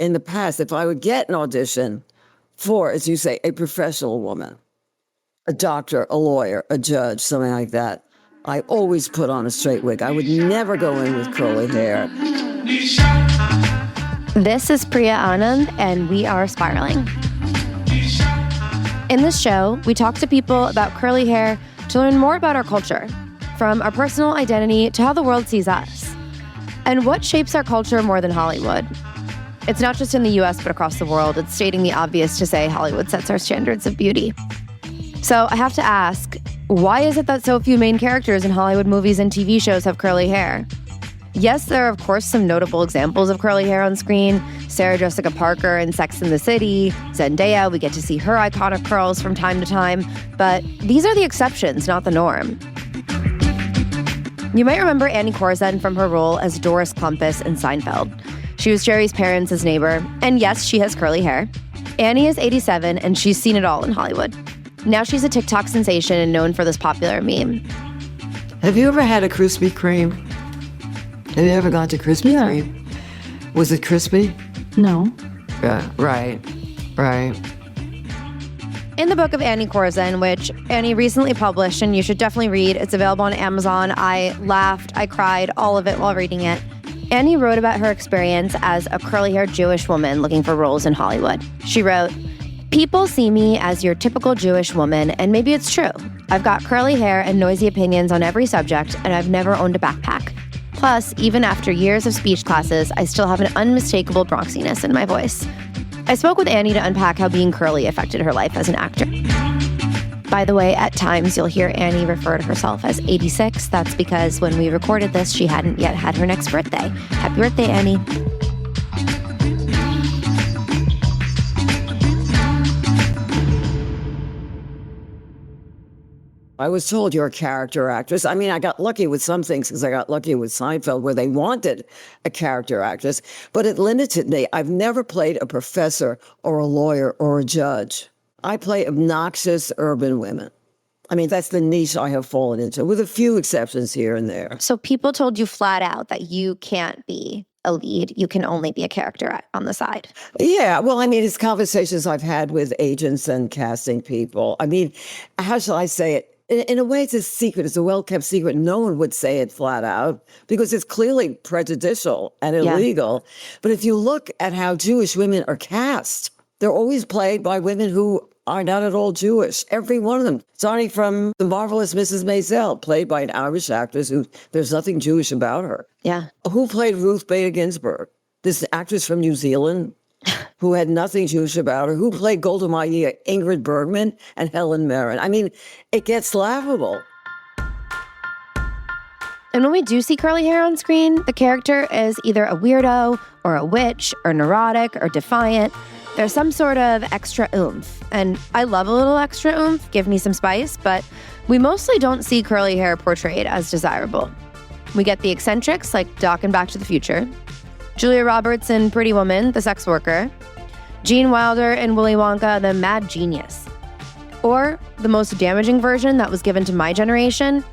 in the past, if I would get an audition for, as you say, a professional woman, a doctor, a lawyer, a judge, something like that, I always put on a straight wig. I would never go in with curly hair. This is Priya Anand, and we are Spiraling. In this show, we talk to people about curly hair to learn more about our culture, from our personal identity to how the world sees us, and what shapes our culture more than Hollywood. It's not just in the US, but across the world. It's stating the obvious to say Hollywood sets our standards of beauty. So I have to ask, why is it that so few main characters in Hollywood movies and TV shows have curly hair? Yes, there are, of course, some notable examples of curly hair on screen. Sarah Jessica Parker in Sex and the City, Zendaya, we get to see her iconic curls from time to time. But these are the exceptions, not the norm. You might remember Annie Corzine from her role as Doris Clumpus in Seinfeld. She was Jerry's parents' neighbor, and yes, she has curly hair. Annie is 87, and she's seen it all in Hollywood. Now she's a TikTok sensation and known for this popular meme. Have you ever had a Krispy Kreme? Have you ever gone to Krispy Kreme? Was it crispy? No. Yeah, right. In the book of Annie Corzine, which Annie recently published, and you should definitely read, it's available on Amazon. I laughed, I cried, all of it while reading it. Annie wrote about her experience as a curly-haired Jewish woman looking for roles in Hollywood. She wrote, "People see me as your typical Jewish woman, and maybe it's true. I've got curly hair and noisy opinions on every subject, and I've never owned a backpack. Plus, even after years of speech classes, I still have an unmistakable Bronxiness in my voice." I spoke with Annie to unpack how being curly affected her life as an actor. By the way, at times you'll hear Annie refer to herself as 86. That's because when we recorded this, she hadn't yet had her next birthday. Happy birthday, Annie. I was told you're a character actress. I mean, I got lucky with some things because I got lucky with Seinfeld where they wanted a character actress, but it limited me. I've never played a professor or a lawyer or a judge. I play obnoxious urban women. I mean, that's the niche I have fallen into, with a few exceptions here and there. So people told you flat out that you can't be a lead. You can only be a character on the side. Yeah, well, I mean, it's conversations I've had with agents and casting people. I mean, how shall I say it? In a way, it's a secret. It's a well-kept secret. No one would say it flat out because it's clearly prejudicial and illegal. Yeah. But if you look at how Jewish women are cast, they're always played by women who are not at all Jewish. Every one of them. Starting from The Marvelous Mrs. Maisel, played by an Irish actress who there's nothing Jewish about her. Yeah. Who played Ruth Bader Ginsburg? This actress from New Zealand who had nothing Jewish about her, who played Golda Meir, Ingrid Bergman, and Helen Mirren. I mean, it gets laughable. And when we do see curly hair on screen, the character is either a weirdo or a witch or neurotic or defiant. There's some sort of extra oomph. And I love a little extra oomph, give me some spice, but we mostly don't see curly hair portrayed as desirable. We get the eccentrics like Doc in Back to the Future, Julia Roberts in Pretty Woman, the sex worker, Gene Wilder in Willy Wonka, the mad genius. Or the most damaging version that was given to my generation,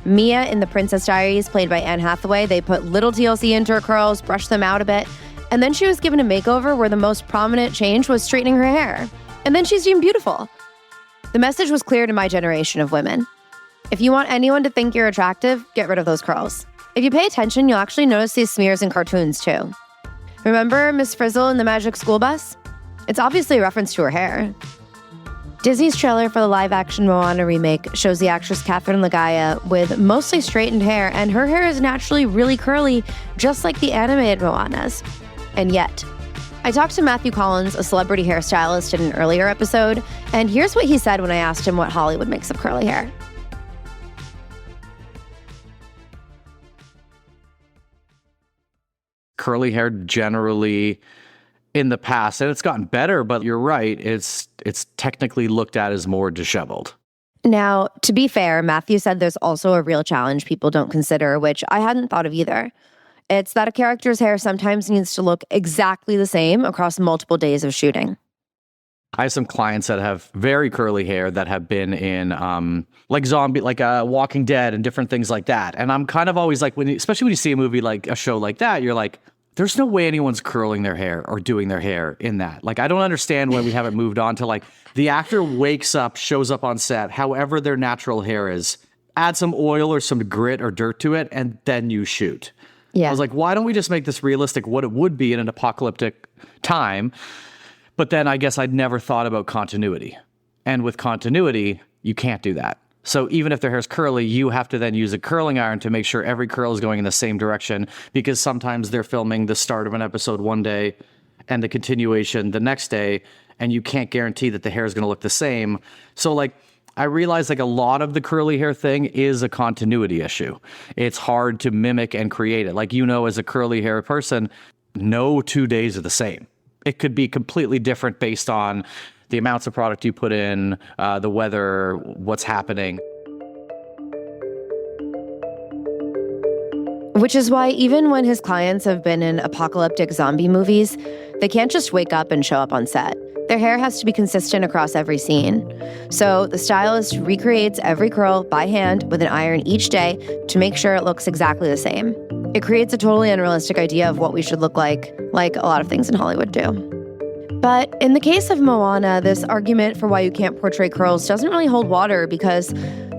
Mia in The Princess Diaries, played by Anne Hathaway. They put little TLC into her curls, brushed them out a bit, and then she was given a makeover where the most prominent change was straightening her hair. And then she's deemed beautiful. The message was clear to my generation of women. If you want anyone to think you're attractive, get rid of those curls. If you pay attention, you'll actually notice these smears in cartoons too. Remember Miss Frizzle in The Magic School Bus? It's obviously a reference to her hair. Disney's trailer for the live-action Moana remake shows the actress Catherine Legaya with mostly straightened hair, and her hair is naturally really curly, just like the animated Moana's. And yet, I talked to Matthew Collins, a celebrity hairstylist, in an earlier episode, and here's what he said when I asked him what Hollywood makes of curly hair. Curly hair generally in the past, and it's gotten better, but you're right, it's technically looked at as more disheveled. Now, to be fair, Matthew said there's also a real challenge people don't consider, which I hadn't thought of either. It's that a character's hair sometimes needs to look exactly the same across multiple days of shooting. I have some clients that have very curly hair that have been in like zombie, like Walking Dead and different things like that. And I'm kind of always like, especially when you see a movie like a show like that, you're like, there's no way anyone's curling their hair or doing their hair in that. Like, I don't understand why we haven't moved on to like the actor wakes up, shows up on set, however their natural hair is, add some oil or some grit or dirt to it, and then you shoot. Yeah. I was like, why don't we just make this realistic, what it would be in an apocalyptic time? But then I guess I'd never thought about continuity. And with continuity, you can't do that. So even if their hair's curly, you have to then use a curling iron to make sure every curl is going in the same direction, because sometimes they're filming the start of an episode one day and the continuation the next day, and you can't guarantee that the hair is going to look the same. So like, I realize like a lot of the curly hair thing is a continuity issue. It's hard to mimic and create it. Like, as a curly hair person, no 2 days are the same. It could be completely different based on the amounts of product you put in, the weather, what's happening. Which is why even when his clients have been in apocalyptic zombie movies, they can't just wake up and show up on set. Their hair has to be consistent across every scene. So the stylist recreates every curl by hand with an iron each day to make sure it looks exactly the same. It creates a totally unrealistic idea of what we should look like a lot of things in Hollywood do. But in the case of Moana, this argument for why you can't portray curls doesn't really hold water, because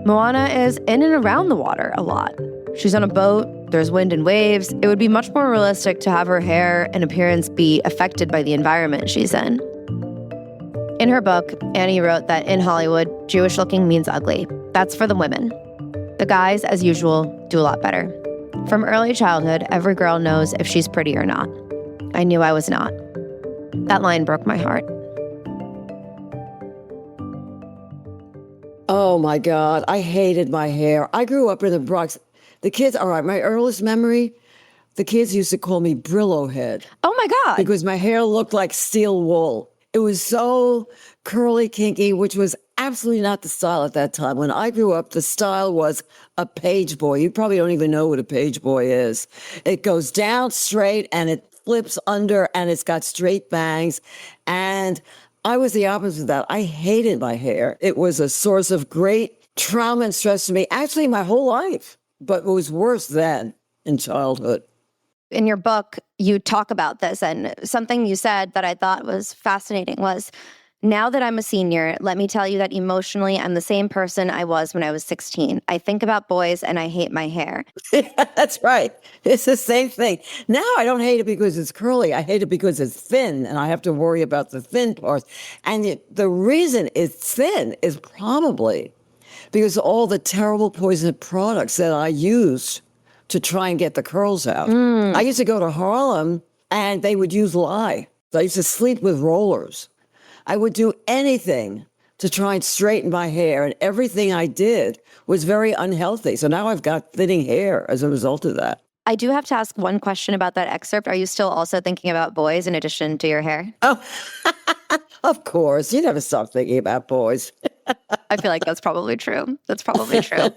Moana is in and around the water a lot. She's on a boat, there's wind and waves. It would be much more realistic to have her hair and appearance be affected by the environment she's in. In her book, Annie wrote that in Hollywood, Jewish looking means ugly. That's for the women. The guys, as usual, do a lot better. From early childhood, every girl knows if she's pretty or not. I knew I was not. That line broke my heart. Oh my God, I hated my hair. I grew up in the Bronx. The kids, all right, my earliest memory, the kids used to call me Brillo Head. Oh my God. Because my hair looked like steel wool. It was so curly, kinky, which was absolutely not the style at that time. When I grew up, the style was a page boy. You probably don't even know what a page boy is. It goes down straight and it flips under and it's got straight bangs. And I was the opposite of that. I hated my hair. It was a source of great trauma and stress to me, actually my whole life. But it was worse then in childhood. In your book, you talk about this, and something you said that I thought was fascinating was, now that I'm a senior, let me tell you that emotionally, I'm the same person I was when I was 16. I think about boys and I hate my hair. That's right. It's the same thing. Now I don't hate it because it's curly. I hate it because it's thin and I have to worry about the thin parts. And the reason it's thin is probably because of all the terrible poison products that I used to try and get the curls out. I used to go to Harlem and they would use lye. I used to sleep with rollers. I would do anything to try and straighten my hair, and everything I did was very unhealthy. So now I've got thinning hair as a result of that. I do have to ask one question about that excerpt. Are you still also thinking about boys in addition to your hair? Oh, of course. You never stop thinking about boys. I feel like that's probably true. That's probably true.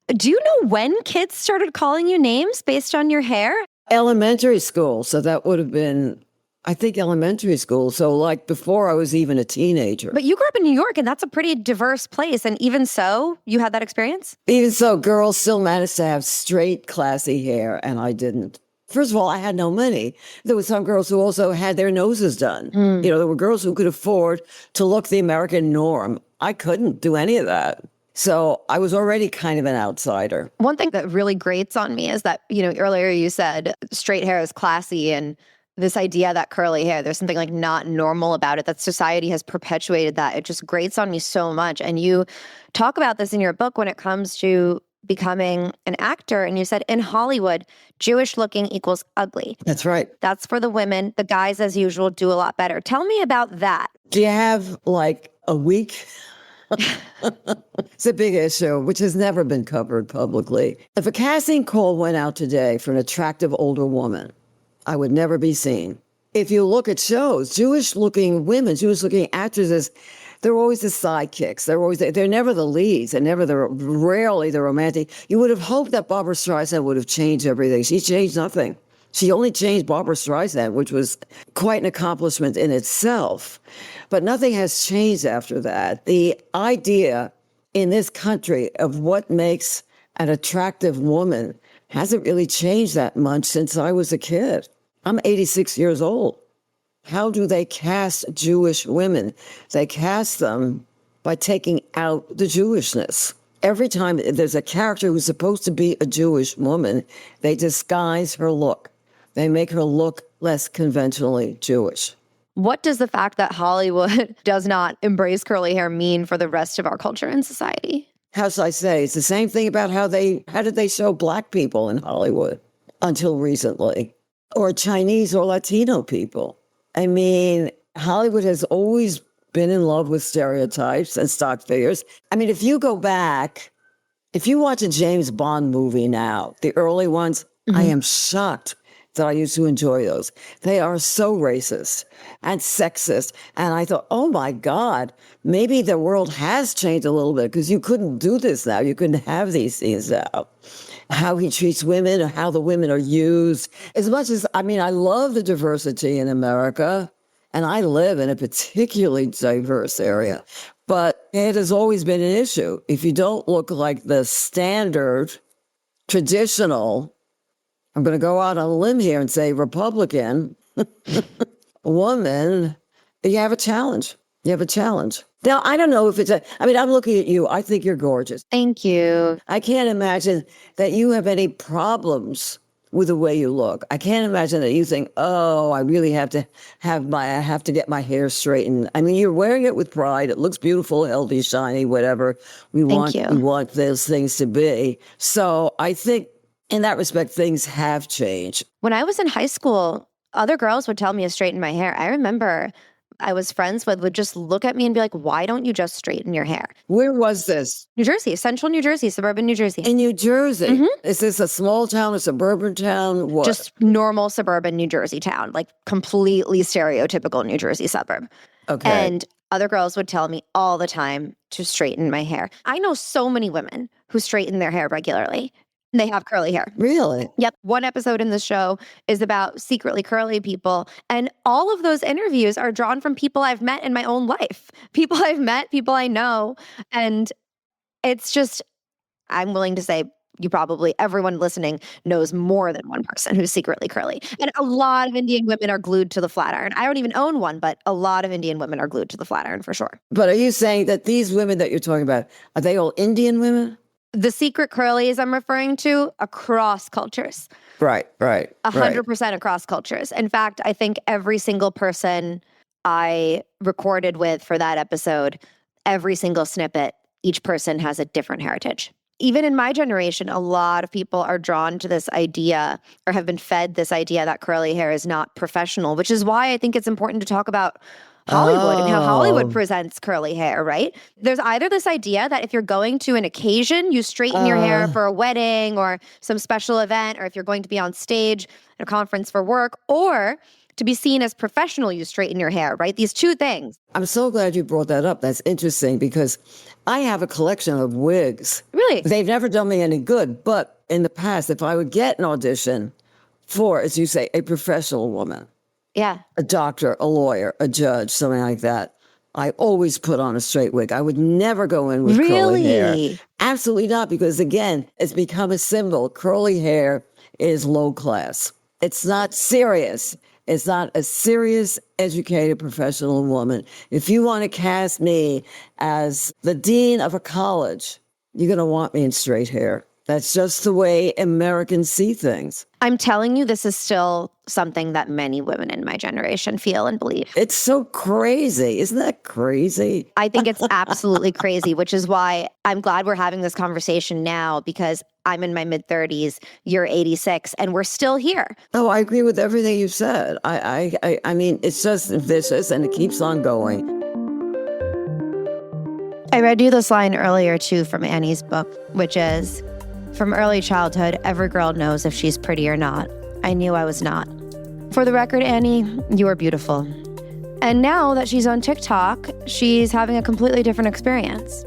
Do you know when kids started calling you names based on your hair? Elementary school. So that would have been, I think, elementary school. So like before I was even a teenager. But you grew up in New York, and that's a pretty diverse place. And even so, you had that experience? Even so, girls still managed to have straight, classy hair, and I didn't. First of all, I had no money. There were some girls who also had their noses done. There were girls who could afford to look the American norm. I couldn't do any of that. So I was already kind of an outsider. One thing that really grates on me is that, earlier you said straight hair is classy, and this idea that curly hair, there's something like not normal about it, that society has perpetuated that. It just grates on me so much. And you talk about this in your book when it comes to becoming an actor. And you said, in Hollywood, Jewish looking equals ugly. That's right. That's for the women. The guys, as usual, do a lot better. Tell me about that. Do you have like a week? It's a big issue, which has never been covered publicly. If a casting call went out today for an attractive older woman, I would never be seen. If you look at shows, Jewish-looking women, Jewish-looking actresses, they're always the sidekicks. They're never the leads. Rarely the romantic. You would have hoped that Barbara Streisand would have changed everything. She changed nothing. She only changed Barbara Streisand, which was quite an accomplishment in itself. But nothing has changed after that. The idea in this country of what makes an attractive woman hasn't really changed that much since I was a kid. I'm 86 years old. How do they cast Jewish women? They cast them by taking out the Jewishness. Every time there's a character who's supposed to be a Jewish woman, they disguise her look. They make her look less conventionally Jewish. What does the fact that Hollywood does not embrace curly hair mean for the rest of our culture and society? How shall I say? It's the same thing about how did they show black people in Hollywood until recently, or Chinese or Latino people. I mean, Hollywood has always been in love with stereotypes and stock figures. I mean, if you go back, if you watch a James Bond movie now, the early ones, I am shocked that I used to enjoy those. They are so racist and sexist. And I thought, oh my God, maybe the world has changed a little bit because you couldn't do this now. You couldn't have these things now. How he treats women, or how the women are used. As much as, I mean, I love the diversity in America, and I live in a particularly diverse area, but it has always been an issue. If you don't look like the standard, traditional, I'm going to go out on a limb here and say Republican woman, you have a challenge. You have a challenge. Now, I don't know if I'm looking at you. I think you're gorgeous. Thank you. I can't imagine that you have any problems with the way you look. I can't imagine that you think, oh, I really have to get my hair straightened. I mean, you're wearing it with pride. It looks beautiful, healthy, shiny, whatever we want those things to be. So I think in that respect, things have changed. When I was in high school, other girls would tell me to straighten my hair. I remember I was friends with would just look at me and be like, why don't you just straighten your hair? Where was this? New Jersey, central New Jersey, suburban New Jersey. In New Jersey? Is this a small town, a suburban town? What? Just normal suburban New Jersey town, like completely stereotypical New Jersey suburb. Okay. And other girls would tell me all the time to straighten my hair. I know so many women who straighten their hair regularly. They have curly hair. Really? Yep. One episode in the show is about secretly curly people. And all of those interviews are drawn from people I've met in my own life. People I've met, people I know. And it's just, I'm willing to say, everyone listening knows more than one person who's secretly curly. And a lot of Indian women are glued to the flat iron. I don't even own one, but a lot of Indian women are glued to the flat iron for sure. But are you saying that these women that you're talking about, are they all Indian women? The secret curlies I'm referring to across cultures. Right. 100% across cultures. In fact, I think every single person I recorded with for that episode, every single snippet, each person has a different heritage. Even in my generation, a lot of people are drawn to this idea or have been fed this idea that curly hair is not professional, which is why I think it's important to talk about Hollywood and how Hollywood presents curly hair, right? There's either this idea that if you're going to an occasion, you straighten your hair for a wedding or some special event, or if you're going to be on stage at a conference for work, or to be seen as professional, you straighten your hair, right? These two things. I'm so glad you brought that up. That's interesting because I have a collection of wigs. Really? They've never done me any good, but in the past, if I would get an audition for, as you say, a professional woman, yeah, a doctor, a lawyer, a judge, something like that, I always put on a straight wig. I would never go in with curly hair. Absolutely not, because again, it's become a symbol. Curly hair is low class. It's not serious. It's not a serious, educated, professional woman. If you want to cast me as the dean of a college, you're going to want me in straight hair. That's just the way Americans see things. I'm telling you, this is still something that many women in my generation feel and believe. It's so crazy. Isn't that crazy? I think it's absolutely crazy, which is why I'm glad we're having this conversation now, because I'm in my mid-30s, you're 86, and we're still here. Oh, I agree with everything you said. I mean, it's just vicious and it keeps on going. I read you this line earlier, too, from Annie's book, which is, from early childhood, every girl knows if she's pretty or not. I knew I was not. For the record, Annie, you are beautiful. And now that she's on TikTok, she's having a completely different experience.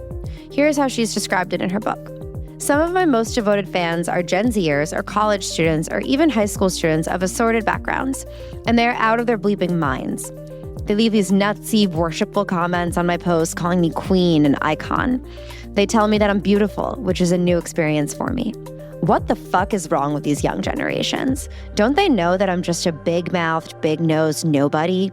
Here's how she's described it in her book. Some of my most devoted fans are Gen Zers or college students or even high school students of assorted backgrounds, and they're out of their bleeping minds. They leave these nutsy, worshipful comments on my posts calling me queen and icon. They tell me that I'm beautiful, which is a new experience for me. What the fuck is wrong with these young generations? Don't they know that I'm just a big-mouthed, big-nosed nobody?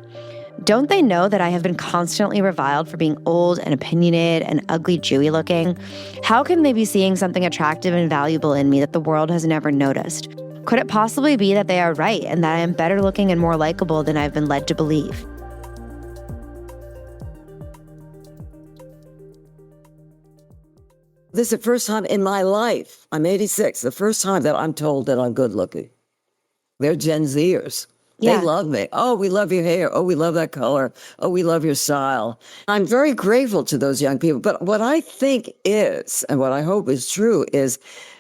Don't they know that I have been constantly reviled for being old and opinionated and ugly Jewy looking? How can they be seeing something attractive and valuable in me that the world has never noticed? Could it possibly be that they are right and that I am better looking and more likable than I've been led to believe? This is the first time in my life, I'm 86, the first time that I'm told that I'm good looking. They're Gen Zers. Yeah. They love me. Oh, we love your hair. Oh, we love that color. Oh, we love your style. I'm very grateful to those young people. But what I think is, and what I hope is true, is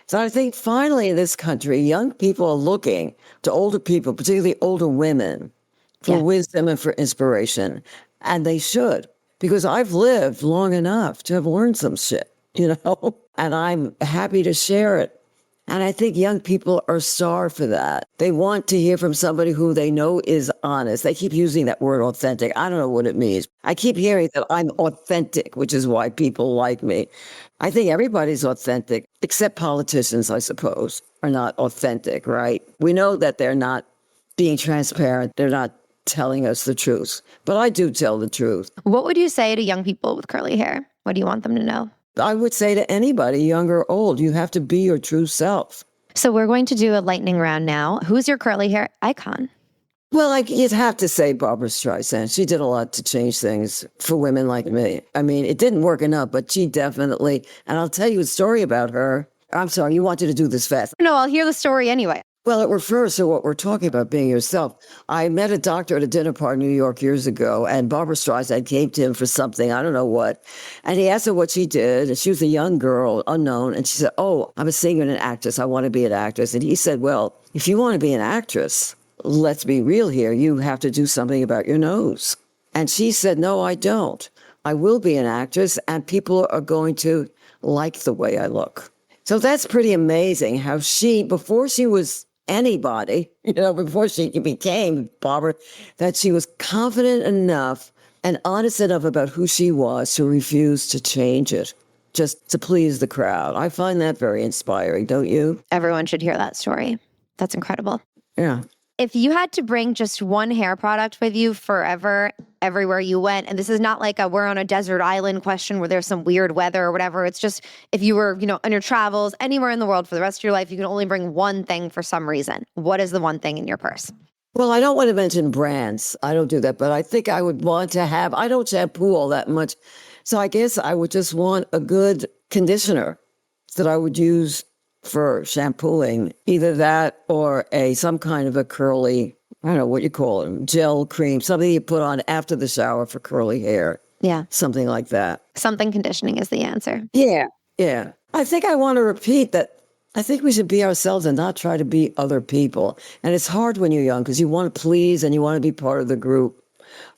that I think finally in this country, young people are looking to older people, particularly older women, for wisdom and for inspiration. And they should, because I've lived long enough to have learned some shit, and I'm happy to share it. And I think young people are starved for that. They want to hear from somebody who they know is honest. They keep using that word authentic. I don't know what it means. I keep hearing that I'm authentic, which is why people like me. I think everybody's authentic, except politicians, I suppose, are not authentic, right? We know that they're not being transparent. They're not telling us the truth. But I do tell the truth. What would you say to young people with curly hair? What do you want them to know? I would say to anybody, young or old, you have to be your true self. So we're going to do a lightning round now. Who's your curly hair icon? Well, you'd have to say Barbra Streisand. She did a lot to change things for women like me. I mean, it didn't work enough, but she definitely, and I'll tell you a story about her. I'm sorry, you wanted to do this fast. No, I'll hear the story anyway. Well, it refers to what we're talking about, being yourself. I met a doctor at a dinner party in New York years ago, and Barbra Streisand came to him for something, I don't know what. And he asked her what she did, and she was a young girl, unknown, and she said, oh, I'm a singer and an actress. I want to be an actress. And he said, well, if you want to be an actress, let's be real here. You have to do something about your nose. And she said, no, I don't. I will be an actress, and people are going to like the way I look. So that's pretty amazing how she, before she was anybody, before she became Barbara, that she was confident enough and honest enough about who she was to refuse to change it, just to please the crowd. I find that very inspiring, don't you? Everyone should hear that story. That's incredible. Yeah. If you had to bring just one hair product with you forever, everywhere you went, and this is not like we're on a desert island question where there's some weird weather or whatever. It's just if you were, on your travels anywhere in the world for the rest of your life, you can only bring one thing for some reason. What is the one thing in your purse? Well, I don't want to mention brands. I don't do that, but I think I would want to have, I don't shampoo all that much. So I guess I would just want a good conditioner that I would use for shampooing, either that or some kind of a curly, I don't know what you call it, gel cream, something you put on after the shower for curly hair. Yeah. Something like that. Something conditioning is the answer. Yeah. Yeah. I think I want to repeat that. I think we should be ourselves and not try to be other people. And it's hard when you're young because you want to please and you want to be part of the group.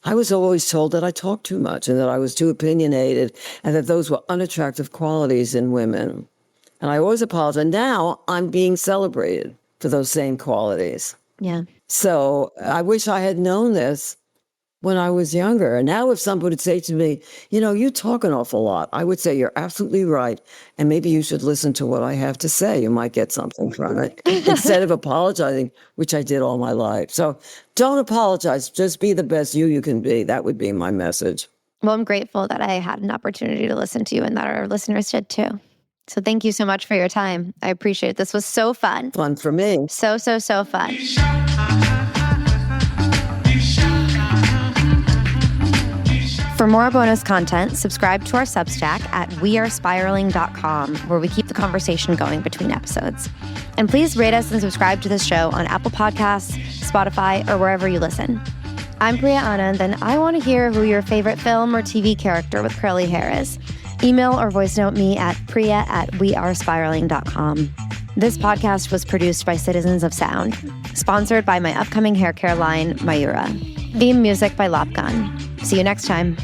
I was always told that I talked too much and that I was too opinionated and that those were unattractive qualities in women. And I always apologize. Now I'm being celebrated for those same qualities. Yeah. So I wish I had known this when I was younger. And now if somebody would say to me, you talk an awful lot, I would say, you're absolutely right. And maybe you should listen to what I have to say. You might get something from it instead of apologizing, which I did all my life. So don't apologize. Just be the best you can be. That would be my message. Well, I'm grateful that I had an opportunity to listen to you and that our listeners did too. So thank you so much for your time. I appreciate it. This was so fun. Fun for me. So fun. For more bonus content, subscribe to our Substack at wearespiraling.com, where we keep the conversation going between episodes. And please rate us and subscribe to this show on Apple Podcasts, Spotify, or wherever you listen. I'm Priya Anand, and I want to hear who your favorite film or TV character with curly hair is. Email or voice note me at priya@wearespiraling.com. This podcast was produced by Citizens of Sound, sponsored by my upcoming hair care line, Mayura. Theme music by Lopgun. See you next time.